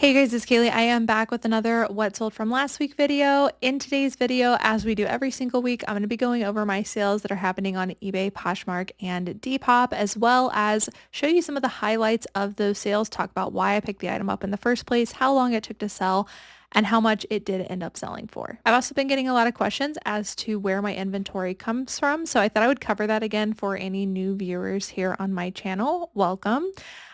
Hey guys, it's Cayley. I am back with another What Sold From Last Week video. In today's video, as we do every single week, I'm going to be going over my sales that are happening on eBay, Poshmark, and Depop, as well as show you some of the highlights of those sales, talk about why I picked the item up in the first place, how long it took to sell, and how much it did end up selling for. I've also been getting a lot of questions as to where my inventory comes from, so I thought I would cover that again for any new viewers here on my channel. Welcome.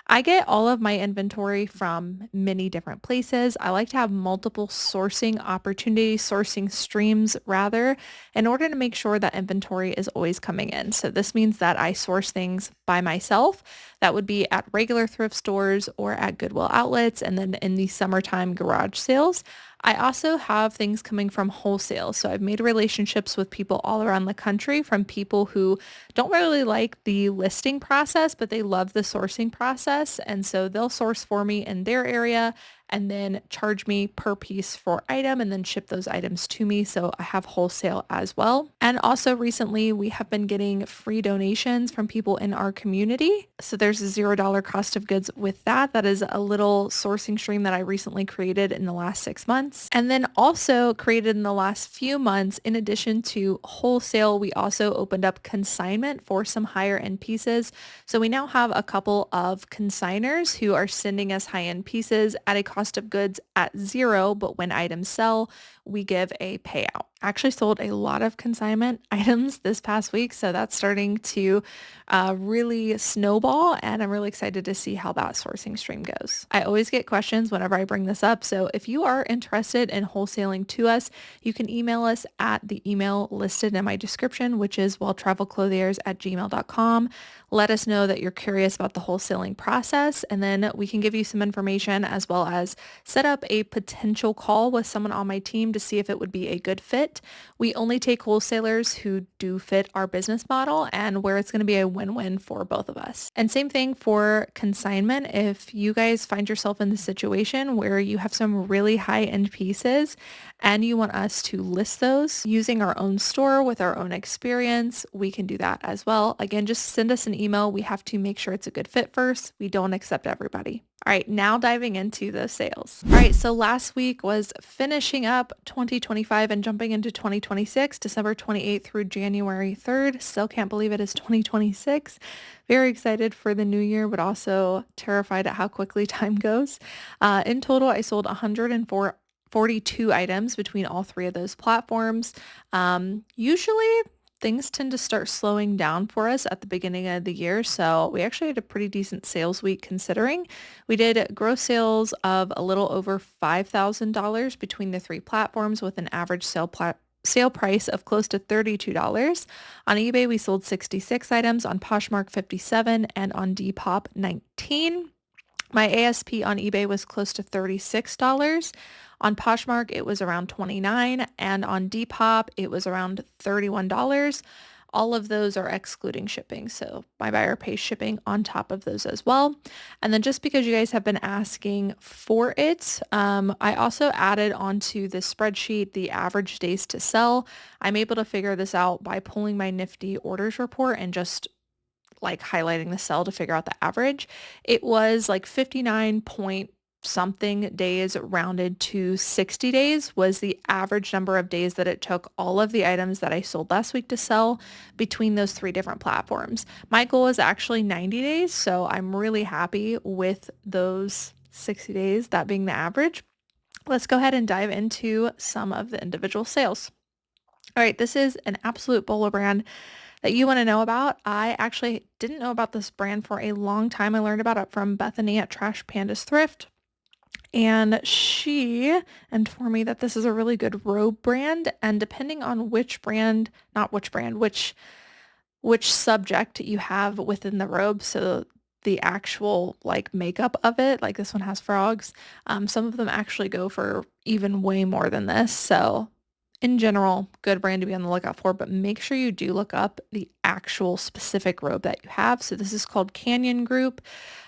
I get all of my inventory from many different places. I like to have multiple sourcing opportunities, sourcing streams rather, in order to make sure that inventory is always coming in. So this means that I source things by myself. That would be at regular thrift stores or at Goodwill outlets, and then in the summertime garage sales. I also have things coming from wholesale. So I've made relationships with people all around the country, from people who don't really like the listing process, but they love the sourcing process. And so they'll source for me in their area and then charge me per piece for item and then ship those items to me. So I have wholesale as well. And also recently we have been getting free donations from people in our community. So there's a $0 cost of goods with that. That is a little sourcing stream that I recently created in the last 6 months. And then also created in the last few months, in addition to wholesale, we also opened up consignment for some higher end pieces. So we now have a couple of consigners who are sending us high end pieces at a cost of goods at zero, but when items sell, we give a payout. I actually sold a lot of consignment items this past week, so that's starting to really snowball, and I'm really excited to see how that sourcing stream goes. I always get questions whenever I bring this up, so if you are interested in wholesaling to us, you can email us at the email listed in my description, which is welltraveledclothiers@gmail.com. Let us know that you're curious about the wholesaling process, and then we can give you some information as well as set up a potential call with someone on my team to see if it would be a good fit. We only take wholesalers who do fit our business model and where it's going to be a win-win for both of us. And same thing for consignment. If you guys find yourself in the situation where you have some really high-end pieces and you want us to list those using our own store with our own experience, we can do that as well. Again, just send us an email. We have to make sure it's a good fit first. We don't accept everybody. All right, now diving into the sales. All right, so last week was finishing up 2025 and jumping into 2026, December 28th through January 3rd. Still can't believe it is 2026. Very excited for the new year, but also terrified at how quickly time goes. In total, I sold 142 items between all three of those platforms. Usually things tend to start slowing down for us at the beginning of the year. So we actually had a pretty decent sales week considering. We did gross sales of a little over $5,000 between the three platforms with an average sale price of close to $32. On eBay, we sold 66 items, on Poshmark 57, and on Depop 19. My ASP on eBay was close to $36. On Poshmark, it was around $29, and on Depop, it was around $31. All of those are excluding shipping, so my buyer pays shipping on top of those as well. And then just because you guys have been asking for it, I also added onto the spreadsheet the average days to sell. I'm able to figure this out by pulling my Nifty orders report and just like highlighting the cell to figure out the average. It was like 59 point something days rounded to 60 days was the average number of days that it took all of the items that I sold last week to sell between those three different platforms. My goal is actually 90 days, so I'm really happy with those 60 days, that being the average. Let's go ahead and dive into some of the individual sales. All right, this is an absolute bolo brand that you want to know about. I actually didn't know about this brand for a long time. I learned about it from Bethany at Trash Pandas Thrift. And she informed me that this is a really good robe brand. And depending on which subject you have within the robe, so the actual like makeup of it, like this one has frogs, some of them actually go for even way more than this. So in general, good brand to be on the lookout for, but make sure you do look up the actual specific robe that you have. So this is called Canyon Group,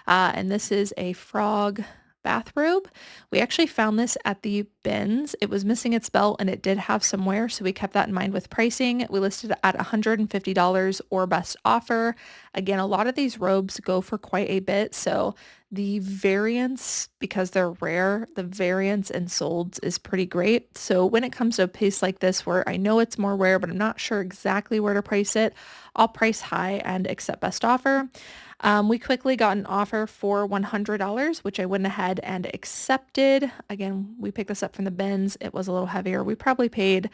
and this is a frog bathrobe. We actually found this at the bins. It was missing its belt and it did have some wear, so we kept that in mind with pricing. We listed it at $150 or best offer. Again, a lot of these robes go for quite a bit, so the variance, because they're rare, the variance in solds is pretty great. So when it comes to a piece like this where I know it's more rare, but I'm not sure exactly where to price it, I'll price high and accept best offer. We quickly got an offer for $100, which I went ahead and accepted. Again, we picked this up from the bins. It was a little heavier. We probably paid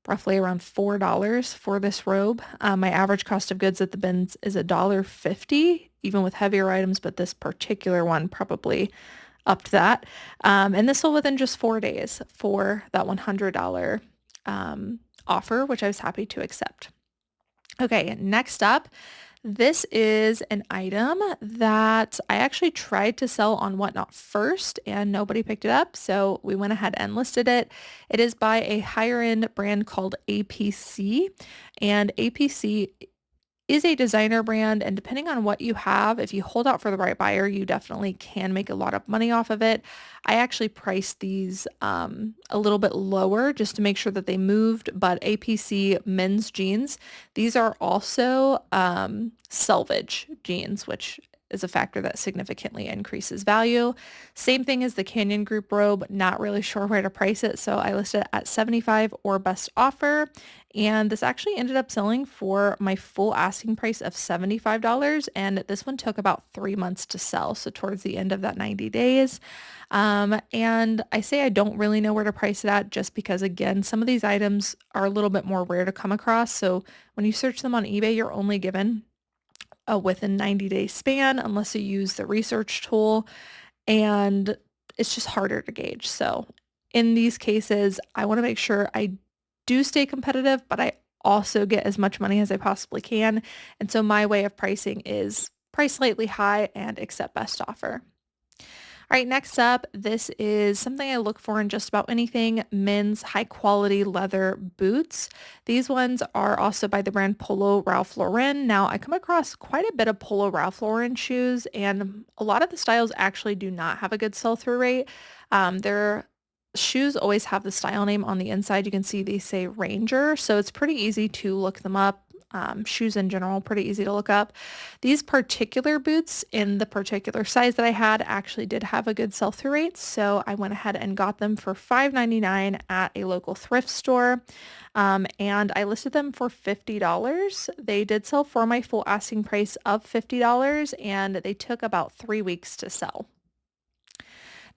roughly around $4 for this robe. My average cost of goods at the bins is $1.50, even with heavier items, but this particular one probably upped that. And this sold within just 4 days for that $100 offer, which I was happy to accept. Okay, next up, this is an item that I actually tried to sell on Whatnot first and nobody picked it up. So we went ahead and listed it. It is by a higher end brand called APC, and APC is a designer brand, and depending on what you have, if you hold out for the right buyer, you definitely can make a lot of money off of it. I actually priced these a little bit lower just to make sure that they moved, but APC men's jeans, these are also selvage jeans, which is a factor that significantly increases value. Same thing as the Canyon Group robe, not really sure where to price it, so I listed it at $75 or best offer, and this actually ended up selling for my full asking price of $75, and this one took about 3 months to sell, so towards the end of that 90 days. And I say I don't really know where to price it at just because, again, some of these items are a little bit more rare to come across, so when you search them on eBay, you're only given a within 90-day span unless you use the research tool, and it's just harder to gauge. So in these cases, I want to make sure I do stay competitive, but I also get as much money as I possibly can. And so my way of pricing is price slightly high and accept best offer. All right, next up, this is something I look for in just about anything, men's high quality leather boots. These ones are also by the brand Polo Ralph Lauren. Now, I come across quite a bit of Polo Ralph Lauren shoes, and a lot of the styles actually do not have a good sell-through rate. Their shoes always have the style name on the inside. You can see they say Ranger, so it's pretty easy to look them up. Shoes in general, pretty easy to look up. These particular boots in the particular size that I had actually did have a good sell-through rate, so I went ahead and got them for $5.99 at a local thrift store, and I listed them for $50. They did sell for my full asking price of $50, and they took about 3 weeks to sell.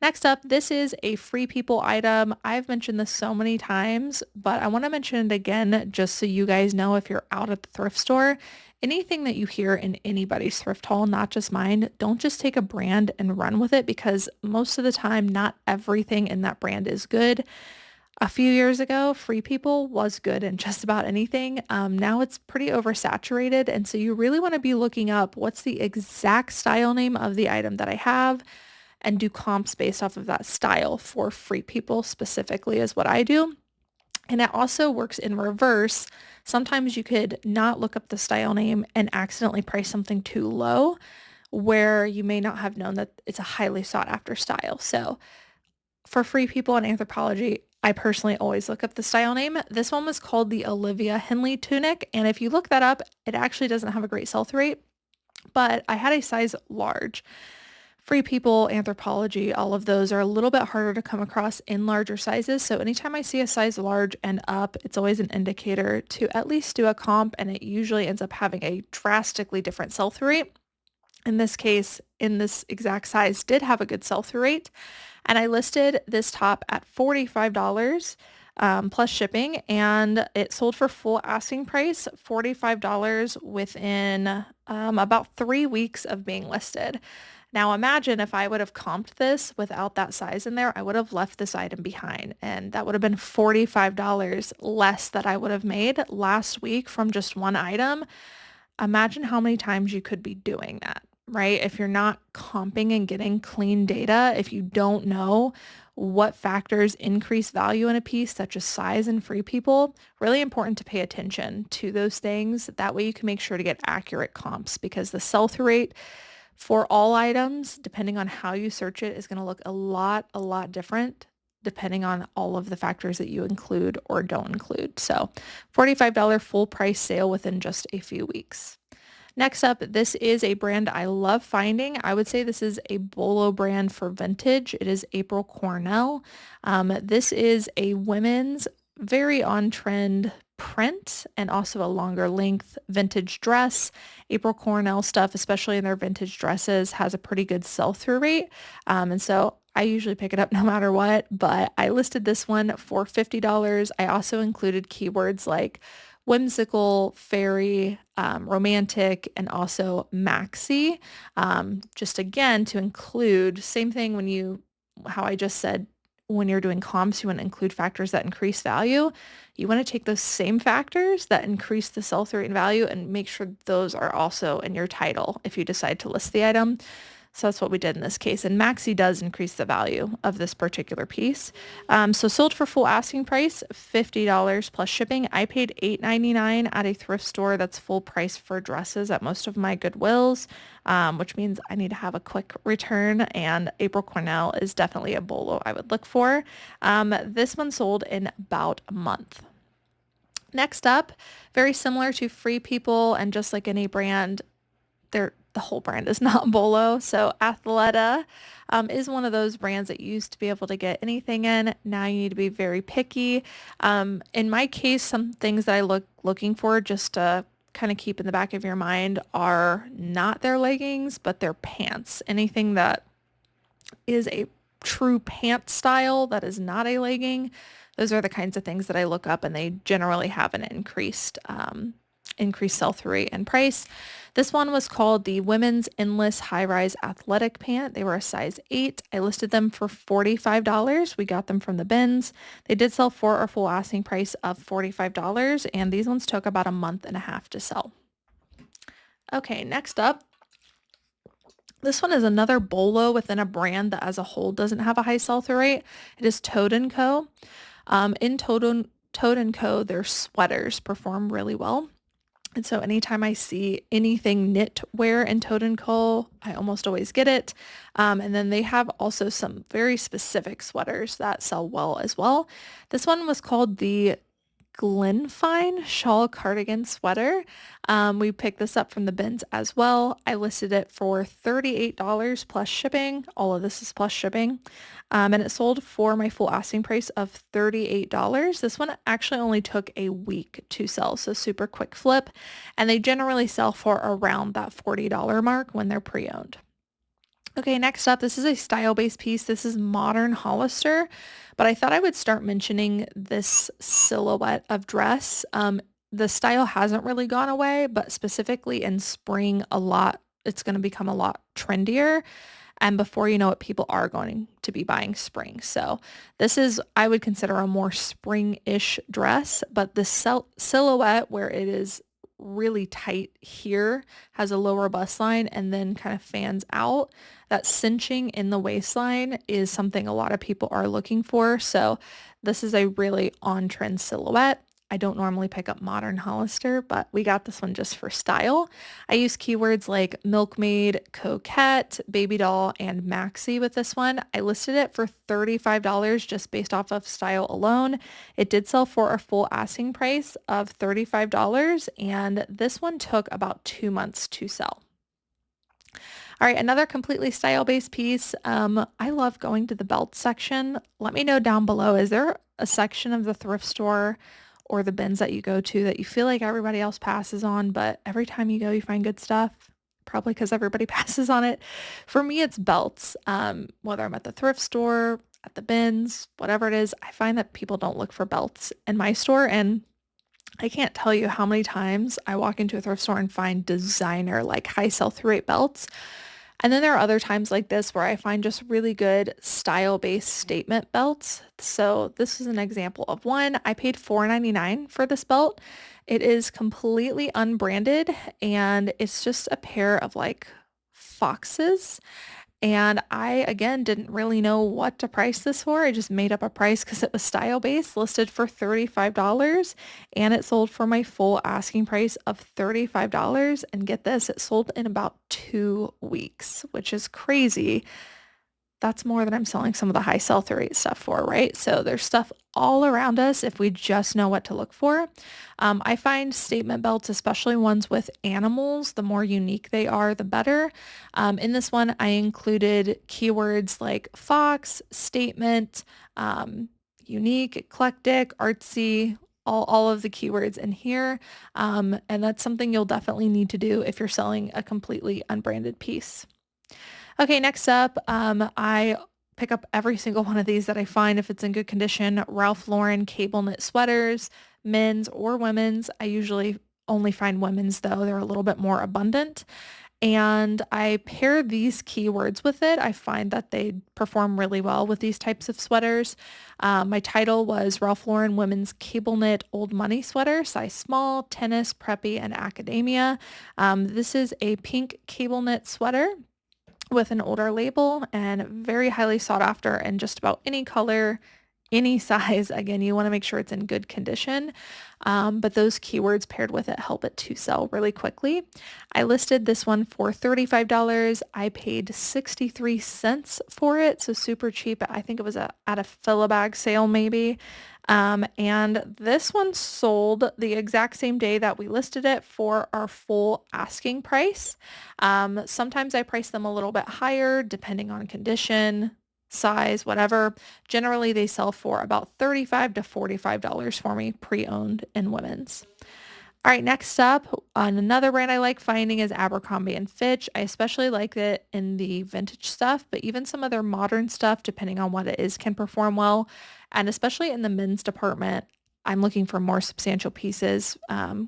Next up, this is a Free People item. I've mentioned this so many times, but I want to mention it again just so you guys know if you're out at the thrift store. Anything that you hear in anybody's thrift haul, not just mine, don't just take a brand and run with it because most of the time, not everything in that brand is good. A few years ago, Free People was good in just about anything. Now it's pretty oversaturated, and so you really want to be looking up what's the exact style name of the item that I have and do comps based off of that style for Free People specifically is what I do. And it also works in reverse. Sometimes you could not look up the style name and accidentally price something too low where you may not have known that it's a highly sought after style. So for Free People and Anthropology, I personally always look up the style name. This one was called the Olivia Henley tunic. And if you look that up, it actually doesn't have a great sell-through rate, but I had a size large. Free People, Anthropology, all of those are a little bit harder to come across in larger sizes. So anytime I see a size large and up, it's always an indicator to at least do a comp, and it usually ends up having a drastically different sell-through rate. In this case, in this exact size, did have a good sell-through rate. And I listed this top at $45 plus shipping, and it sold for full asking price, $45 within about 3 weeks of being listed. Now imagine if I would have comped this without that size in there, I would have left this item behind, and that would have been $45 less that I would have made last week from just one item. Imagine how many times you could be doing that, right? If you're not comping and getting clean data, if you don't know what factors increase value in a piece, such as size and Free People, really important to pay attention to those things. That way you can make sure to get accurate comps because the sell-through rate For all items, depending on how you search it, is going to look a lot different depending on all of the factors that you include or don't include. So $45 full price sale within just a few weeks. Next up, this is a brand I love finding. I would say this is a bolo brand for vintage. It is April Cornell. This is a women's very on trend print and also a longer length vintage dress. April Cornell stuff, especially in their vintage dresses, has a pretty good sell-through rate. And so I usually pick it up no matter what, but I listed this one for $50. I also included keywords like whimsical, fairy, romantic, and also maxi. Just again to include, same thing how I just said, when you're doing comps, you want to include factors that increase value. You want to take those same factors that increase the sell-through rate and value and make sure those are also in your title if you decide to list the item. So that's what we did in this case. And maxi does increase the value of this particular piece. So sold for full asking price, $50 plus shipping. I paid $8.99 at a thrift store that's full price for dresses at most of my Goodwills, which means I need to have a quick return. And April Cornell is definitely a bolo I would look for. This one sold in about a month. Next up, very similar to Free People and just like any brand, the whole brand is not bolo. So Athleta is one of those brands that you used to be able to get anything in. Now you need to be very picky. In my case, some things that I looking for just to kind of keep in the back of your mind are not their leggings, but their pants. Anything that is a true pant style that is not a legging. Those are the kinds of things that I look up, and they generally have an increased sell-through rate and price. This one was called the Women's Endless High-Rise Athletic Pant. They were a size 8. I listed them for $45. We got them from the bins. They did sell for a full asking price of $45, and these ones took about a month and a half to sell. Okay, next up, this one is another bolo within a brand that as a whole doesn't have a high sell-through rate. It is Toad & Co. In Toad & Co, their sweaters perform really well. And so anytime I see anything knitwear in Toad & Co, I almost always get it. And then they have also some very specific sweaters that sell well as well. This one was called the Glenfine Shawl Cardigan Sweater. We picked this up from the bins as well. I listed it for $38 plus shipping. All of this is plus shipping. And it sold for my full asking price of $38. This one actually only took a week to sell, so super quick flip. And they generally sell for around that $40 mark when they're pre-owned. Okay, next up, this is a style-based piece. This is Modern Hollister, but I thought I would start mentioning this silhouette of dress. The style hasn't really gone away, but specifically in spring, it's going to become a lot trendier. And before you know it, people are going to be buying spring. So this is, I would consider a more spring-ish dress, but the silhouette where it is really tight here, has a lower bust line, and then kind of fans out. That cinching in the waistline is something a lot of people are looking for. So this is a really on-trend silhouette. I don't normally pick up Modern Hollister, but we got this one just for style. I use keywords like milkmaid, coquette, baby doll, and maxi with this one. I listed it for $35 just based off of style alone. It did sell for a full asking price of $35, and this one took about 2 months to sell. All right, another completely style-based piece. I love going to the belt section. Let me know down below, is there a section of the thrift store or the bins that you go to that you feel like everybody else passes on, but every time you go, you find good stuff? Probably because everybody passes on it. For me, it's belts. Whether I'm at the thrift store, at the bins, whatever it is, I find that people don't look for belts in my store, and I can't tell you how many times I walk into a thrift store and find designer, like high sell-through rate belts. And then there are other times like this where I find just really good style-based statement belts. So this is an example of one. I paid $4.99 for this belt. It is completely unbranded, and it's just a pair of like foxes. And I, again, didn't really know what to price this for. I just made up a price because it was style based, listed for $35, and it sold for my full asking price of $35. And get this, it sold in about 2 weeks, which is crazy. That's more than I'm selling some of the high sell-through rate stuff for, right? So there's stuff all around us if we just know what to look for. I find statement belts, especially ones with animals, the more unique they are, the better. In this one, I included keywords like fox, statement, unique, eclectic, artsy, all of the keywords in here. And that's something you'll definitely need to do if you're selling a completely unbranded piece. Okay, next up, I pick up every single one of these that I find if it's in good condition. Ralph Lauren cable knit sweaters, men's or women's. I usually only find women's though. They're a little bit more abundant. And I pair these keywords with it. I find that they perform really well with these types of sweaters. My title was Ralph Lauren Women's Cable Knit Old Money Sweater, size small, tennis, preppy, and academia. This is a pink cable knit sweater with an older label and very highly sought after in just about any color, any size. Again, you want to make sure it's in good condition, but those keywords paired with it help it to sell really quickly. I listed this one for $35. I paid 63 cents for it, so super cheap. I think it was at a fill-a-bag sale maybe. And this one sold the exact same day that we listed it for our full asking price. Sometimes I price them a little bit higher depending on condition, size, whatever. Generally, they sell for about $35 to $45 for me, pre-owned in women's. All right, next up, another brand I like finding is Abercrombie and Fitch. I especially like it in the vintage stuff, but even some of their modern stuff, depending on what it is, can perform well. And especially in the men's department, I'm looking for more substantial pieces.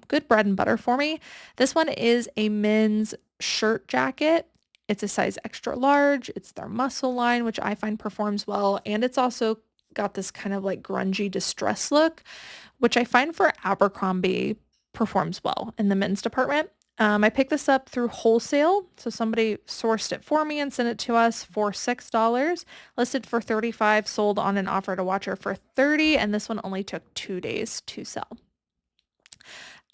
Good bread and butter for me. This one is a men's shirt jacket. It's a size extra large. It's their muscle line, which I find performs well. And it's also got this kind of like grungy distress look, which I find for Abercrombie performs well in the men's department. I picked this up through wholesale. So somebody sourced it for me and sent it to us for $6, listed for $35, sold on an offer to watcher for $30, and this one only took 2 days to sell.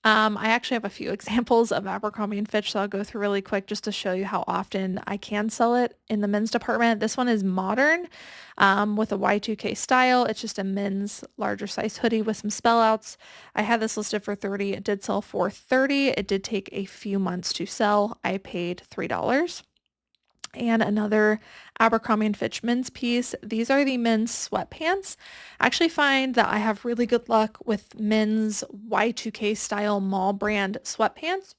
I actually have a few examples of Abercrombie and Fitch, so I'll go through really quick just to show you how often I can sell it in the men's department. This one is modern with a Y2K style. It's just a men's larger size hoodie with some spell outs. I had this listed for $30. It did sell for $30. It did take a few months to sell. I paid $3. And another Abercrombie and Fitch men's piece. These are the men's sweatpants. I actually find that I have really good luck with men's Y2K style mall brand sweatpants,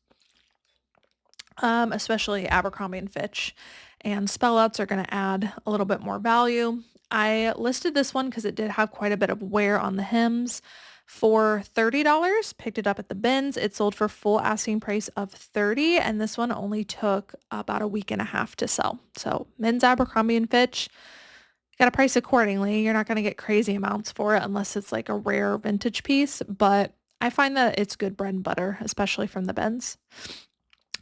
especially Abercrombie and Fitch. And spell outs are going to add a little bit more value. I listed this one because it did have quite a bit of wear on the hems for $30, picked it up at the bins. It sold for full asking price of $30, and this one only took about a week and a half to sell. So men's Abercrombie and Fitch, you got to price accordingly. You're not going to get crazy amounts for it unless it's like a rare vintage piece, but I find that it's good bread and butter, especially from the bins.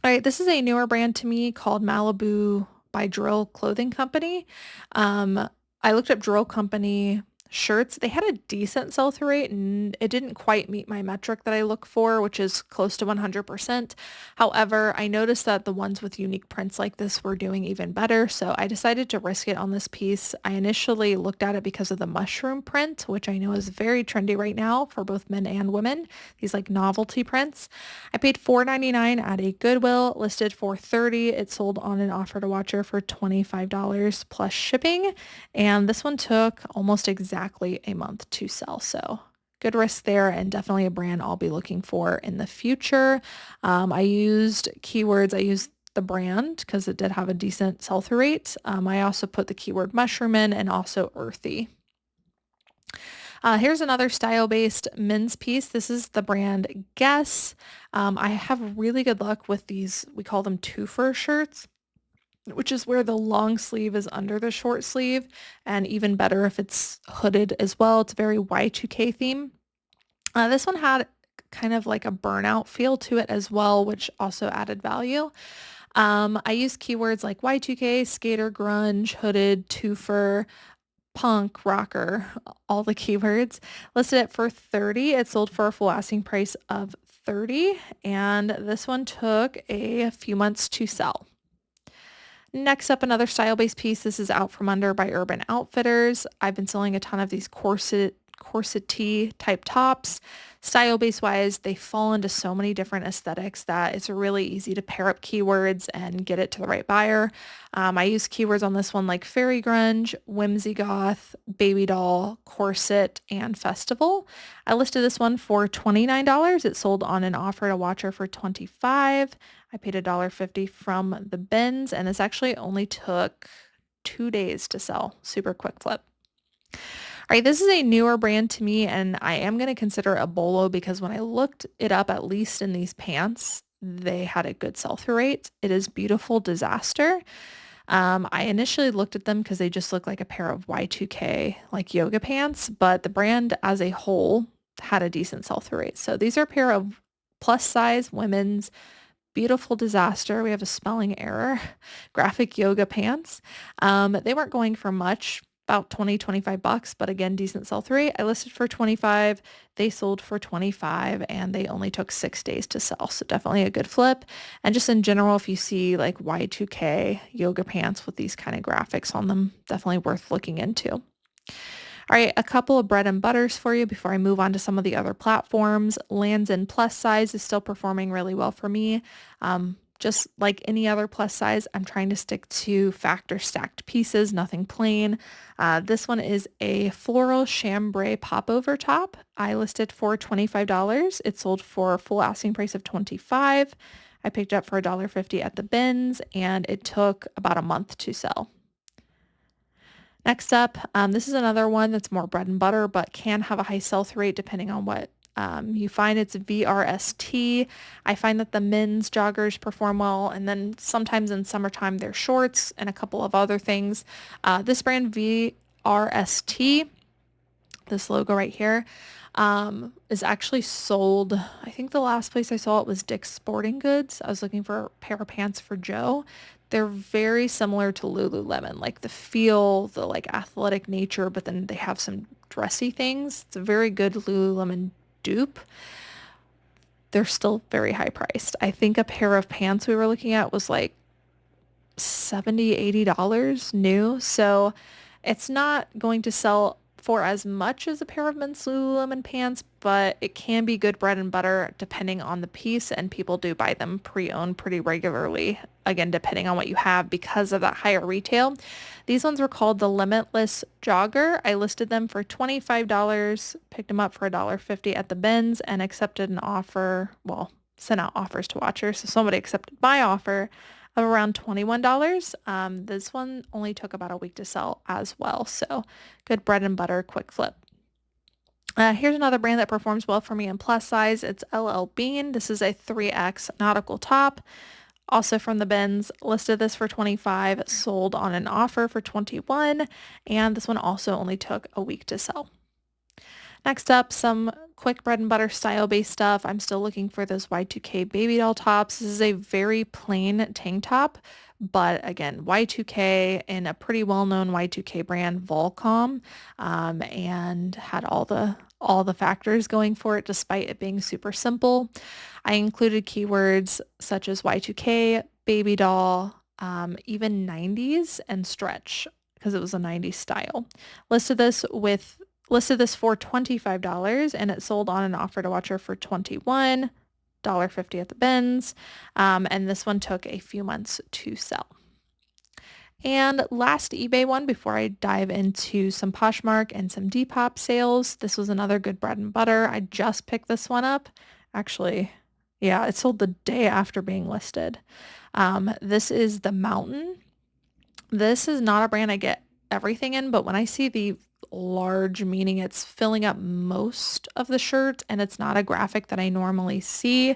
All right, this is a newer brand to me called Malibu by Drill Clothing Company. I looked up Drill Company shirts. They had a decent sell-through rate and it didn't quite meet my metric that I look for, which is close to 100%. However, I noticed that the ones with unique prints like this were doing even better, so I decided to risk it on this piece. I initially looked at it because of the mushroom print, which I know is very trendy right now for both men and women, these like novelty prints. I paid $4.99 at a Goodwill, listed for $30. It sold on an offer to watcher for $25 plus shipping, and this one took almost exactly a month to sell. So good risk there, and definitely a brand I'll be looking for in the future. I used keywords. I used the brand because it did have a decent sell-through rate. I also put the keyword mushroom in and also earthy. Here's another style-based men's piece. This is the brand Guess. I have really good luck with these. We call them twofer shirts, which is where the long sleeve is under the short sleeve, and even better if it's hooded as well. It's a very Y2K theme. This one had kind of like a burnout feel to it as well, which also added value. I use keywords like Y2K, skater, grunge, hooded, twofer, punk, rocker, all the keywords. Listed it for 30. It sold for a full asking price of 30, and this one took a few months to sell. Next up, another style-based piece. This is Out From Under by Urban Outfitters. I've been selling a ton of these corset-y type tops. Style-based wise, they fall into so many different aesthetics that it's really easy to pair up keywords and get it to the right buyer. I use keywords on this one like fairy grunge, whimsy goth, baby doll, corset, and festival. I listed this one for $29. It sold on an offer to Watcher for $25. I paid $1.50 from the bins, and this actually only took 2 days to sell. Super quick flip. All right, this is a newer brand to me, and I am going to consider a bolo because when I looked it up, at least in these pants, they had a good sell-through rate. It is Beautiful Disaster. I initially looked at them because they just look like a pair of Y2K like yoga pants, but the brand as a whole had a decent sell-through rate. So these are a pair of plus size women's Beautiful Disaster. We have a spelling error. Graphic yoga pants. They weren't going for much, about 20, 25 bucks, but again, decent sell-through rate. I listed for 25. They sold for 25 and they only took 6 days to sell. So definitely a good flip. And just in general, if you see like Y2K yoga pants with these kind of graphics on them, definitely worth looking into. All right, a couple of bread and butters for you before I move on to some of the other platforms. Lands in plus size is still performing really well for me. Just like any other plus size, I'm trying to stick to factor stacked pieces, nothing plain. This one is a floral chambray popover top. I listed for $25. It sold for a full asking price of $25. I picked it up for $1.50 at the bins, and it took about a month to sell. Next up, this is another one that's more bread and butter, but can have a high sell-through rate depending on what you find. It's VRST. I find that the men's joggers perform well, and then sometimes in summertime they're shorts and a couple of other things. This brand VRST, this logo right here, is actually sold. I think the last place I saw it was Dick's Sporting Goods. I was looking for a pair of pants for Joe. They're very similar to Lululemon, like the feel, the like athletic nature, but then they have some dressy things. It's a very good Lululemon dupe. They're still very high priced. I think a pair of pants we were looking at was like $70, $80 new. So it's not going to sell for as much as a pair of men's Lululemon pants, but it can be good bread and butter depending on the piece, and people do buy them pre-owned pretty regularly, again, depending on what you have because of that higher retail. These ones were called the Limitless Jogger. I listed them for $25, picked them up for $1.50 at the bins, and accepted an offer, well, sent out offers to Watchers, so somebody accepted my offer of around $21. This one only took about a week to sell as well. So good bread and butter, quick flip. Here's another brand that performs well for me in plus size. It's LL Bean. This is a 3X nautical top. Also from the bins, listed this for $25, sold on an offer for $21, and this one also only took a week to sell. Next up, some quick bread and butter style-based stuff. I'm still looking for those Y2K baby doll tops. This is a very plain tank top, but again, Y2K in a pretty well-known Y2K brand, Volcom, and had all the factors going for it despite it being super simple. I included keywords such as Y2K, baby doll, even 90s and stretch because it was a 90s style. Listed this for $25 and it sold on an offer to Watcher for $21, $1.50 at the bins, and this one took a few months to sell. And last eBay one before I dive into some Poshmark and some Depop sales. This was another good bread and butter. I just picked this one up. Actually, yeah, it sold the day after being listed. This is the Mountain. This is not a brand I get everything in, but when I see the large, meaning it's filling up most of the shirt and it's not a graphic that I normally see,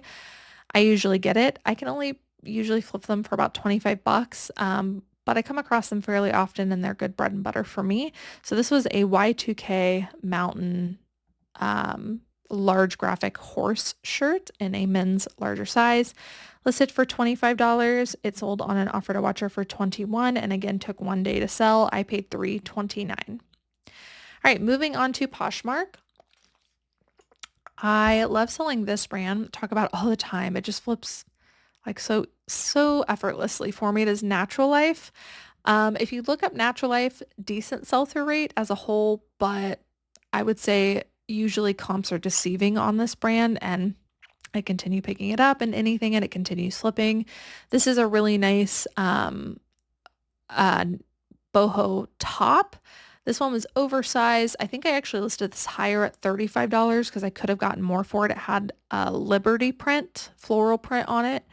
I usually get it. I can only usually flip them for about 25 bucks. But I come across them fairly often and they're good bread and butter for me. So this was a Y2K Mountain large graphic horse shirt in a men's larger size. Listed for $25. It sold on an offer to watcher for $21 and again took 1 day to sell. I paid $3.29. All right, moving on to Poshmark. I love selling this brand. Talk about it all the time. It just flips like so effortlessly for me. It is Natural Life. If you look up Natural Life, decent sell-through rate as a whole, but I would say usually comps are deceiving on this brand, and I continue picking it up and anything and it continues flipping. This is a really nice uh, boho top. This one was oversized. I think I actually listed this higher at $35 because I could have gotten more for it. It had a Liberty print, floral print on it.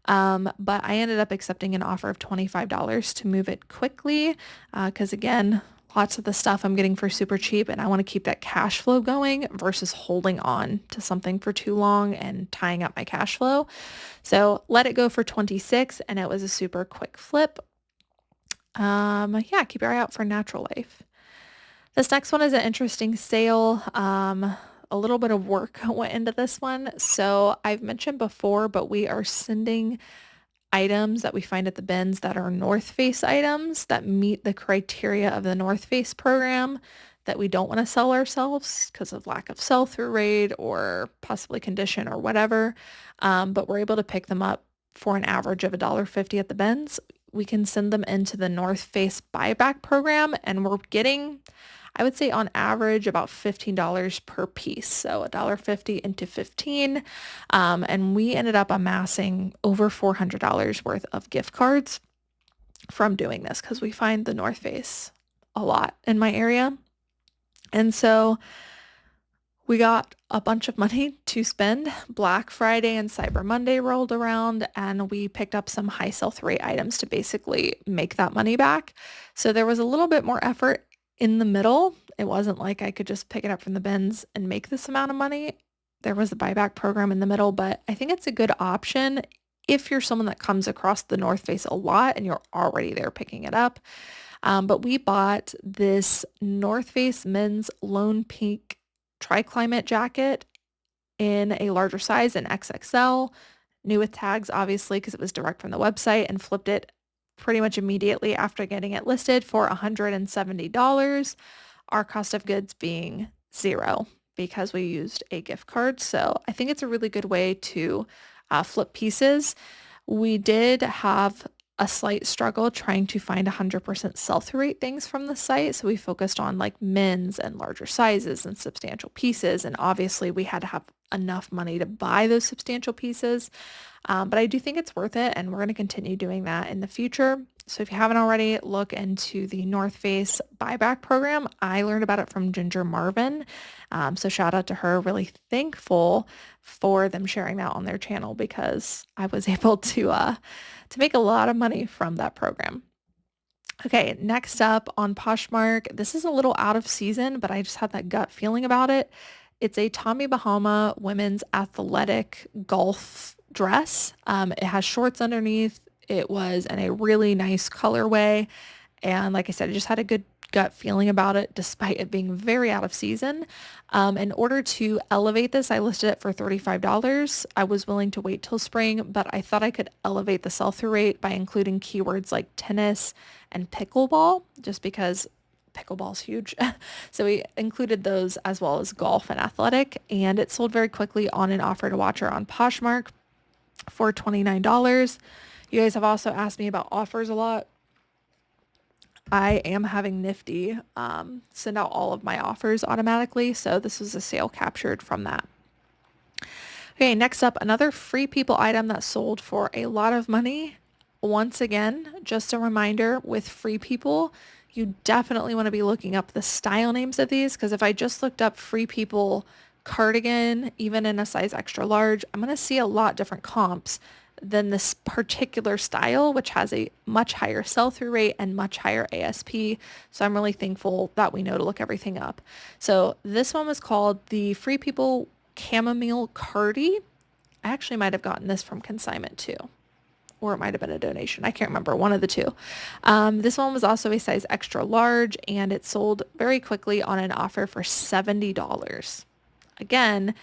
But I ended up accepting an offer of $25 to move it quickly because again, lots of the stuff I'm getting for super cheap and I want to keep that cash flow going versus holding on to something for too long and tying up my cash flow. So let it go for 26 and it was a super quick flip. Yeah, keep your eye out for Natural Life. This next one is an interesting sale. A little bit of work went into this one. So I've mentioned before, but we are sending items that we find at the bins that are North Face items that meet the criteria of the North Face program that we don't want to sell ourselves because of lack of sell-through rate or possibly condition or whatever. But we're able to pick them up for an average of $1.50 at the bins. We can send them into the North Face buyback program and we're getting, I would say on average about $15 per piece. So $1.50 into 15. And we ended up amassing over $400 worth of gift cards from doing this because we find the North Face a lot in my area. And so we got a bunch of money to spend. Black Friday and Cyber Monday rolled around and we picked up some high sell-through rate items to basically make that money back. So there was a little bit more effort in the middle. It wasn't like I could just pick it up from the bins and make this amount of money. There was a buyback program in the middle, but I think it's a good option if you're someone that comes across the North Face a lot and you're already there picking it up. But we bought this North Face men's Lone Peak tri-climate jacket in a larger size, an XXL, new with tags obviously because it was direct from the website, and flipped it pretty much immediately after getting it listed for $170. Our cost of goods being $0 because we used a gift card. So I think it's a really good way to flip pieces. We did have a slight struggle trying to find 100% sell-through rate things from the site. So we focused on like men's and larger sizes and substantial pieces. And obviously we had to have enough money to buy those substantial pieces. But I do think it's worth it. And we're going to continue doing that in the future. So if you haven't already, look into the North Face buyback program. I learned about it from Ginger Marvin. So shout out to her. Really thankful for them sharing that on their channel because I was able to make a lot of money from that program. Okay, next up on Poshmark, this is a little out of season, but I just had that gut feeling about it. It's a Tommy Bahama women's athletic golf dress. It has shorts underneath. It was in a really nice colorway. And like I said, I just had a good gut feeling about it despite it being very out of season. In order to elevate this, I listed it for $35. I was willing to wait till spring, but I thought I could elevate the sell-through rate by including keywords like tennis and pickleball, just because pickleball is huge. So we included those as well as golf and athletic, and it sold very quickly on an offer to watcher on Poshmark for $29. You guys have also asked me about offers a lot. I am having Nifty send out all of my offers automatically, so this was a sale captured from that. Okay, next up, another Free People item that sold for a lot of money. Once again, just a reminder with Free People, you definitely want to be looking up the style names of these, because if I just looked up Free People cardigan, even in a size extra large, I'm going to see a lot different comps than this particular style, which has a much higher sell-through rate and much higher ASP. So I'm really thankful that we know to look everything up. So this one was called the Free People Chamomile Cardi. I actually might have gotten this from Consignment too, or it might have been a donation. I can't remember, one of the two. This one was also a size extra large and it sold very quickly on an offer for $70. Again,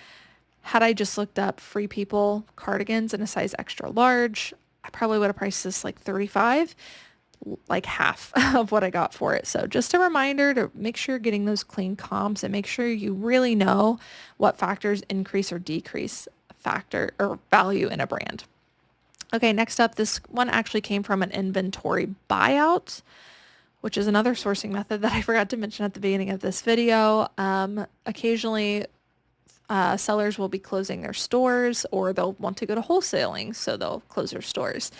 had I just looked up Free People cardigans in a size extra large, I probably would have priced this like 35, like half of what I got for it. So just a reminder to make sure you're getting those clean comps and make sure you really know what factors increase or decrease factor or value in a brand. Okay, next up, this one actually came from an inventory buyout, which is another sourcing method that I forgot to mention at the beginning of this video. Occasionally, sellers will be closing their stores, or they'll want to go to wholesaling, so they'll close their stores.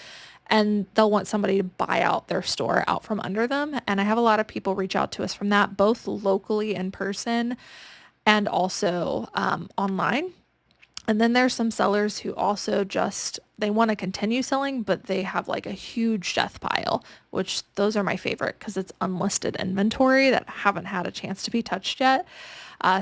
And they'll want somebody to buy out their store out from under them. And I have a lot of people reach out to us from that, both locally in person and also online. And then there's some sellers who also just, they want to continue selling, but they have like a huge death pile, which those are my favorite because it's unlisted inventory that haven't had a chance to be touched yet.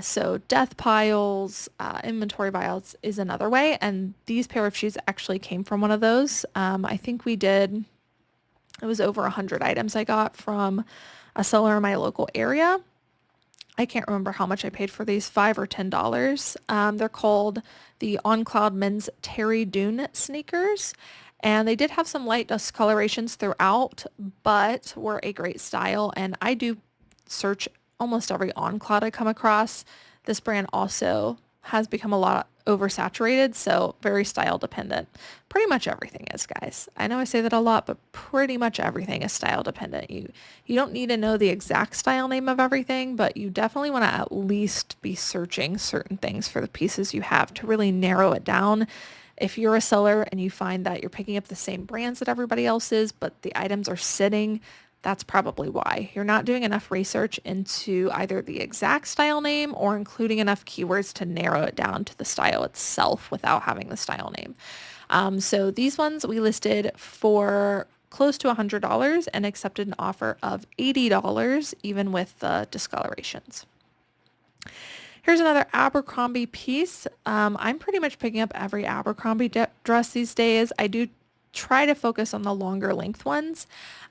So death piles, inventory buyouts is another way. And these pair of shoes actually came from one of those. I think it was over 100 items I got from a seller in my local area. I can't remember how much I paid for these, $5 or $10. They're called the On Cloud Men's Terry Dune sneakers. And they did have some light discolorations throughout, but were a great style. And I do search almost every On Cloud I come across. This brand also has become a lot oversaturated, so very style dependent. Pretty much everything is, guys. I know I say that a lot, but pretty much everything is style dependent. You don't need to know the exact style name of everything, but you definitely want to at least be searching certain things for the pieces you have to really narrow it down. If you're a seller and you find that you're picking up the same brands that everybody else is, but the items are sitting, that's probably why. You're not doing enough research into either the exact style name or including enough keywords to narrow it down to the style itself without having the style name. So these ones we listed for close to $100 and accepted an offer of $80, even with the discolorations. Here's another Abercrombie piece. I'm pretty much picking up every Abercrombie dress these days. I do try to focus on the longer length ones.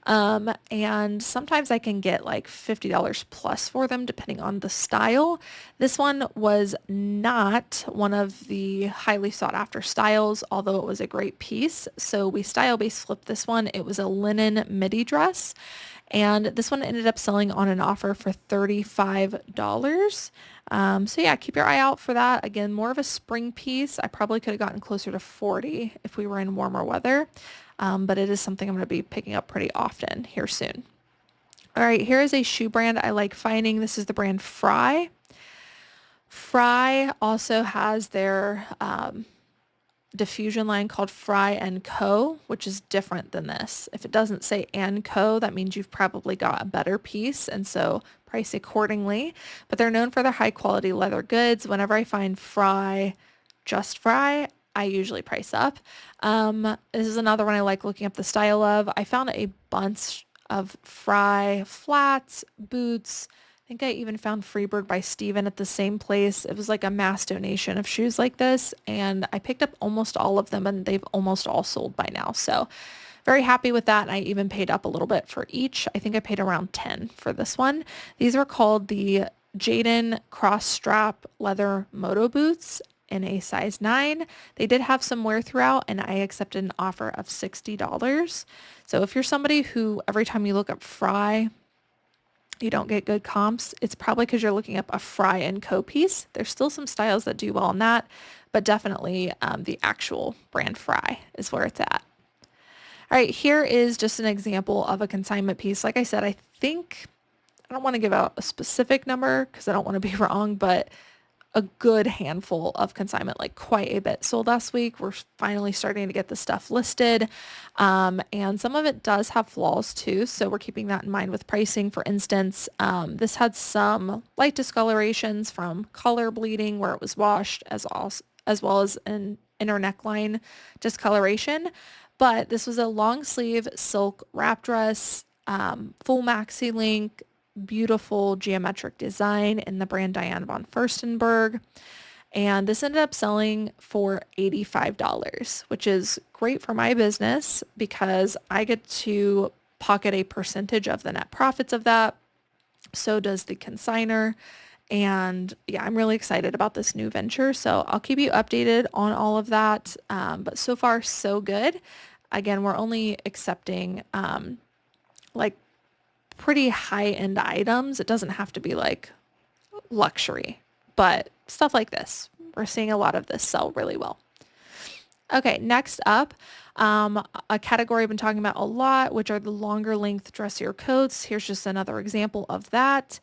And sometimes I can get like $50 plus for them depending on the style. This one was not one of the highly sought after styles, although it was a great piece. So we style base flipped this one. It was a linen midi dress. And this one ended up selling on an offer for $35. So yeah, keep your eye out for that. Again, more of a spring piece. I probably could have gotten closer to 40 if we were in warmer weather. But it is something I'm going to be picking up pretty often here soon. All right, here is a shoe brand I like finding. This is the brand Fry. Fry also has their diffusion line called Fry & Co., which is different than this. If it doesn't say & Co., that means you've probably got a better piece, and so price accordingly. But they're known for their high quality leather goods. Whenever I find Fry, just Fry, I usually price up. This is another one I like looking up the style of. I found a bunch of Fry flats, boots. I think I even found Freebird by Steven at the same place. It was like a mass donation of shoes like this, and I picked up almost all of them, and they've almost all sold by now. So very happy with that. And I even paid up a little bit for each. I think I paid around 10 for this one. These are called the Jaden cross strap leather moto boots in a size 9. They did have some wear throughout, and I accepted an offer of $60. So if you're somebody who every time you look up Fry, you don't get good comps, it's probably because you're looking up a Fry & Co. piece. There's still some styles that do well on that, but definitely the actual brand Fry is where it's at. All right, here is just an example of a consignment piece. Like I said, I don't want to give out a specific number because I don't want to be wrong, but a good handful of consignment, like quite a bit sold last week. We're finally starting to get the stuff listed. And some of it does have flaws too. So we're keeping that in mind with pricing. For instance, this had some light discolorations from color bleeding where it was washed as well as an inner neckline discoloration. But this was a long sleeve silk wrap dress, full maxi length, beautiful geometric design in the brand Diane von Furstenberg. And this ended up selling for $85, which is great for my business because I get to pocket a percentage of the net profits of that. So does the consigner. And yeah, I'm really excited about this new venture. So I'll keep you updated on all of that. But so far, so good. Again, we're only accepting like pretty high end items. It doesn't have to be like luxury, but stuff like this. We're seeing a lot of this sell really well. Okay, next up, a category I've been talking about a lot, which are the longer length dressier coats. Here's just another example of that.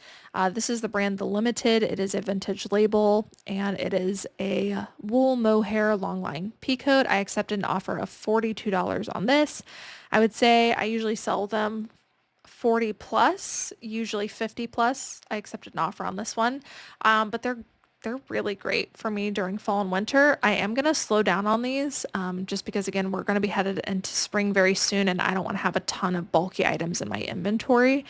This is the brand The Limited. It is a vintage label, and it is a wool mohair longline pea coat. I accepted an offer of $42 on this. I would say I usually sell them 40 plus, usually 50 plus. I accepted an offer on this one. But they're really great for me during fall and winter. I am going to slow down on these just because, again, we're going to be headed into spring very soon, and I don't want to have a ton of bulky items in my inventory.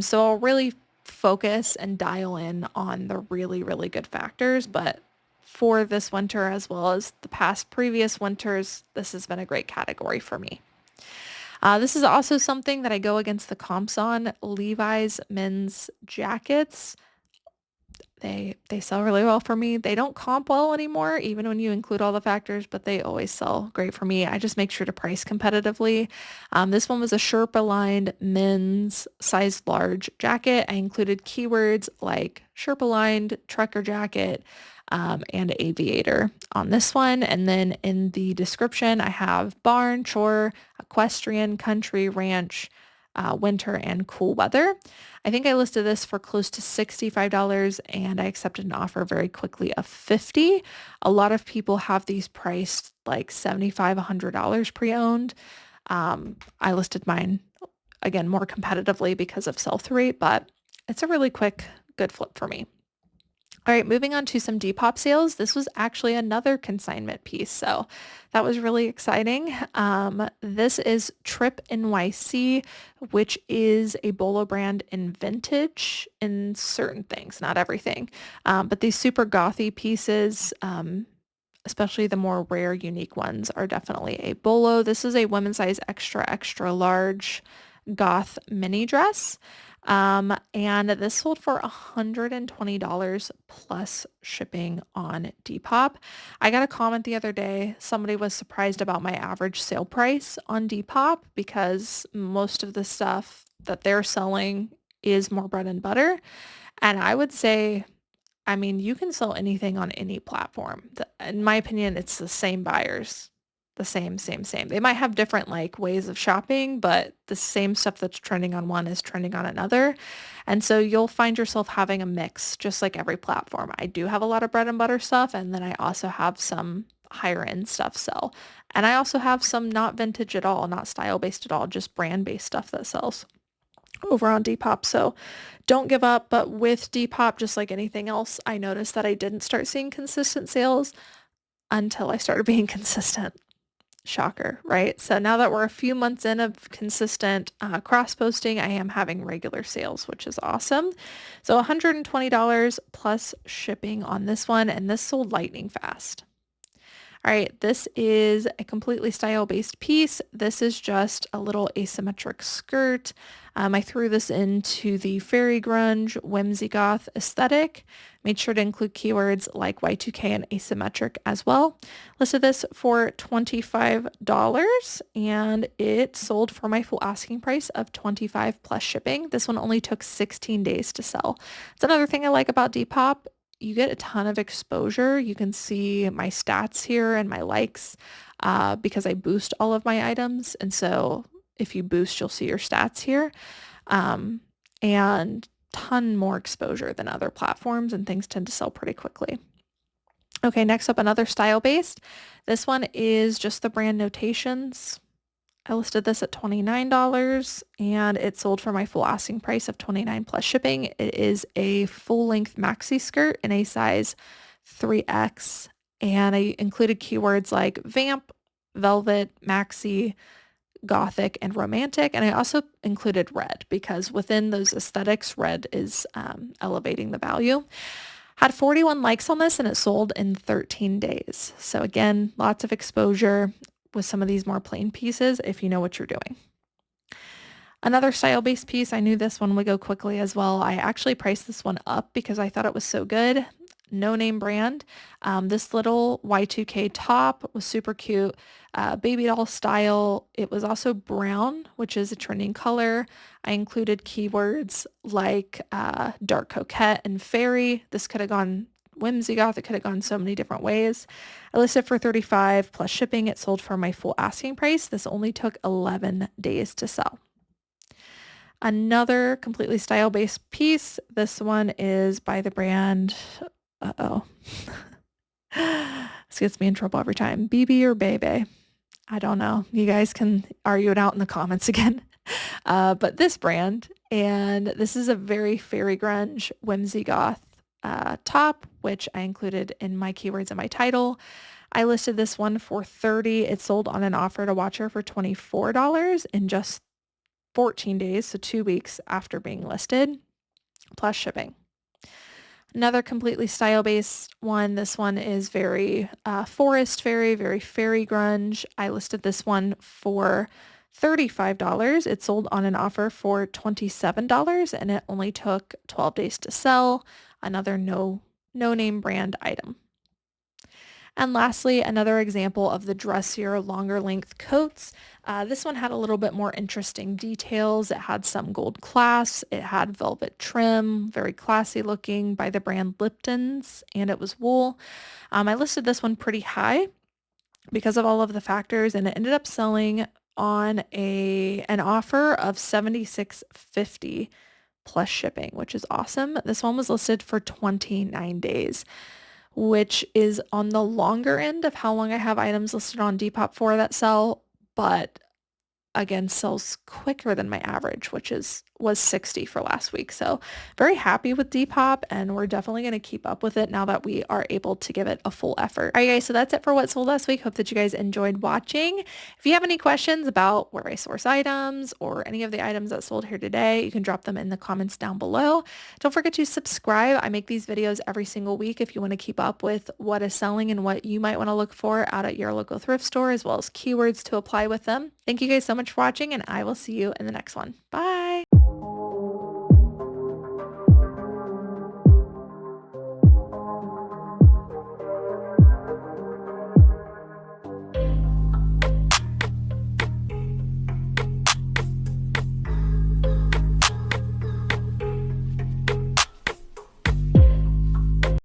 So I'll really focus and dial in on the really, really good factors. But for this winter, as well as the past previous winters, this has been a great category for me. This is also something that I go against the comps on. Levi's men's jackets. They sell really well for me. They don't comp well anymore, even when you include all the factors, but they always sell great for me. I just make sure to price competitively. This one was a Sherpa lined men's size large jacket. I included keywords like Sherpa lined, trucker jacket, and aviator on this one. And then in the description, I have barn, chore, equestrian, country, ranch, winter, and cool weather. I think I listed this for close to $65 and I accepted an offer very quickly of $50. A lot of people have these priced like $75, $100 pre-owned. I listed mine again more competitively because of sell-through rate, but it's a really quick, good flip for me. All right, moving on to some Depop sales. This was actually another consignment piece, so that was really exciting. This is Trip NYC, which is a bolo brand in vintage in certain things, not everything. But these super gothy pieces, especially the more rare, unique ones, are definitely a bolo. This is a women's size extra, extra large goth mini dress. And this sold for $120 plus shipping on Depop. I got a comment the other day. Somebody was surprised about my average sale price on Depop because most of the stuff that they're selling is more bread and butter. And I would say, I mean, you can sell anything on any platform. In my opinion, it's the same buyers. The same. They might have different like ways of shopping, but the same stuff that's trending on one is trending on another. And so you'll find yourself having a mix, just like every platform. I do have a lot of bread and butter stuff, and then I also have some higher end stuff sell. And I also have some not vintage at all, not style based at all, just brand based stuff that sells over on Depop. So don't give up. But with Depop, just like anything else, I noticed that I didn't start seeing consistent sales until I started being consistent. Shocker, right? So now that we're a few months in of consistent cross-posting, I am having regular sales, which is awesome. So $120 plus shipping on this one, and this sold lightning fast. All right, this is a completely style-based piece. This is just a little asymmetric skirt. I threw this into the fairy grunge, whimsy goth aesthetic. Made sure to include keywords like Y2K and asymmetric as well. Listed this for $25 and it sold for my full asking price of $25 plus shipping. This one only took 16 days to sell. It's another thing I like about Depop. You get a ton of exposure. You can see my stats here and my likes because I boost all of my items. And so if you boost, you'll see your stats here. And ton more exposure than other platforms, and things tend to sell pretty quickly. Okay, next up, another style-based. This one is just the brand Notations. I listed this at $29 and it sold for my full asking price of $29 plus shipping. It is a full-length maxi skirt in a size 3X, and I included keywords like vamp, velvet, maxi, gothic, and romantic. And I also included red because within those aesthetics, red is elevating the value. Had 41 likes on this and it sold in 13 days. So again, lots of exposure with some of these more plain pieces if you know what you're doing. Another style-based piece, I knew this one would go quickly as well. I actually priced this one up because I thought it was so good. No name brand. This little Y2K top was super cute. Baby doll style. It was also brown, which is a trending color. I included keywords like dark coquette and fairy. This could have gone whimsy goth. It could have gone so many different ways. I listed for $35 plus shipping. It sold for my full asking price. This only took 11 days to sell. Another completely style-based piece. This one is by the brand, uh-oh. This gets me in trouble every time. BB or Bebe. I don't know. You guys can argue it out in the comments again. But this brand, and this is a very fairy grunge whimsy goth top, which I included in my keywords in my title. I listed this one for $30. It sold on an offer to watcher for $24 in just 14 days, so 2 weeks after being listed, plus shipping. Another completely style-based one. This one is very forest fairy, very fairy grunge. I listed this one for $35. It sold on an offer for $27 and it only took 12 days to sell. Another no name brand item. And lastly, another example of the dressier, longer length coats. This one had a little bit more interesting details. It had some gold clasps. It had velvet trim, very classy looking, by the brand Lipton's, and it was wool. I listed this one pretty high because of all of the factors, and it ended up selling on an offer of $76.50 plus shipping, which is awesome. This one was listed for 29 days. Which is on the longer end of how long I have items listed on Depop for that sell, but again, sells quicker than my average, which was 60 for last week. So very happy with Depop, and we're definitely going to keep up with it now that we are able to give it a full effort. All right, guys, so that's it for what sold last week. Hope that you guys enjoyed watching. If you have any questions about where I source items or any of the items that sold here today, you can drop them in the comments down below. Don't forget to subscribe. I make these videos every single week if you want to keep up with what is selling and what you might want to look for out at your local thrift store, as well as keywords to apply with them. Thank you guys so much for watching, and I will see you in the next one. Bye.